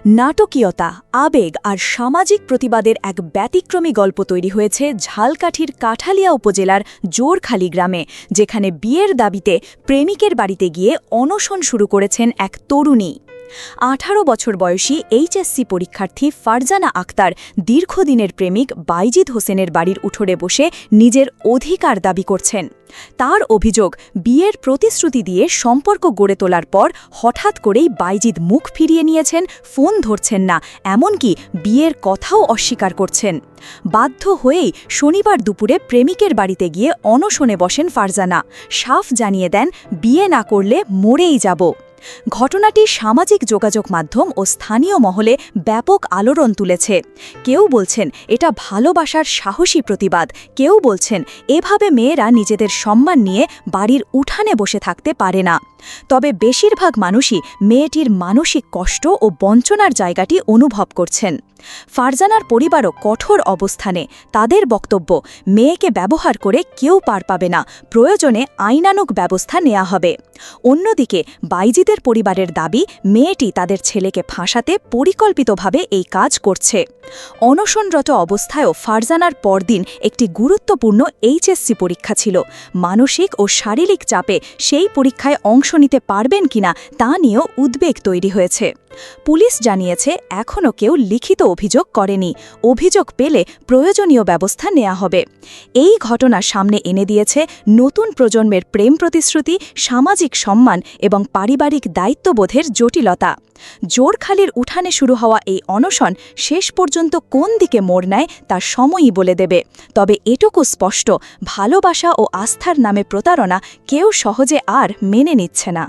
নাটকীয়তা, আবেগ আর সামাজিক প্রতিবাদের এক ব্যতিক্রমী গল্প তৈরি হয়েছে ঝালকাঠির কাঠালিয়া উপজেলার জোরখালি গ্রামে, যেখানে বিয়ের দাবিতে প্রেমিকের বাড়িতে গিয়ে অনশন শুরু করেছেন এক তরুণী। 18 বছর বয়সী এইচএসসি পরীক্ষার্থী ফারজানা আক্তার দীর্ঘদিনের প্রেমিক বাইজিদ হোসেনের বাড়ির উঠোনে বসে নিজের অধিকার দাবি করছেন। তার অভিযোগ, বিয়ের প্রতিশ্রুতি দিয়ে সম্পর্ক গড়ে তোলার পর হঠাৎ করেই বাইজিদ মুখ ফিরিয়ে নিয়েছেন, ফোন ধরছেন না, এমনকি বিয়ের কথাও অস্বীকার করছেন। বাধ্য হয়েই শনিবার দুপুরে প্রেমিকের বাড়িতে গিয়ে অনশনে বসেন ফারজানা, সাফ জানিয়ে দেন, বিয়ে না করলে মরেই যাব। ঘটনাটি সামাজিক যোগাযোগ মাধ্যম ও স্থানীয় মহলে ব্যাপক আলোড়ন তুলেছে। কেউ বলছেন এটা ভালোবাসার সাহসী প্রতিবাদ, কেউ বলছেন এভাবে মেয়েরা নিজেদের সম্মান নিয়ে বাড়ির উঠানে বসে থাকতে পারে না। তবে বেশিরভাগ মানুষই মেয়েটির মানসিক কষ্ট ও বঞ্চনার জায়গাটি অনুভব করছেন। ফারজানার পরিবারও কঠোর অবস্থানে। তাদের বক্তব্য, মেয়েকে ব্যবহার করে কেউ পার পাবে না, প্রয়োজনে আইনানুগ ব্যবস্থা নেওয়া হবে। অন্যদিকে বাইজিদের পরিবারের দাবি, মেয়েটি তাদের ছেলেকে ফাঁসাতে পরিকল্পিতভাবে এই কাজ করছে। অনশনরত অবস্থায়ও ফারজানার পরদিন একটি গুরুত্বপূর্ণ এইচএসসি পরীক্ষা ছিল। মানসিক ও শারীরিক চাপে সেই পরীক্ষায় অংশ নিতে পারবেন কিনা তা নিয়েও উদ্বেগ তৈরি হয়েছে। পুলিশ জানিয়েছে, এখনও কেউ লিখিত অভিযোগ করেনি। অভিযোগ পেলে প্রয়োজনীয় ব্যবস্থা নেওয়া হবে। এই ঘটনা সামনে এনে দিয়েছে নতুন প্রজন্মের প্রেম প্রতিশ্রুতি, সামাজিক সম্মান এবং পারিবারিক দায়িত্ববোধের জটিলতা। জোরখালির উঠানে শুরু হওয়া এই অনশন শেষ পর্যন্ত কোন দিকে মোড় নেয় তা সময়ই বলে দেবে। তবে এটুকু স্পষ্ট, ভালোবাসা ও আস্থার নামে প্রতারণা কেউ সহজে আর মেনে নিচ্ছে না।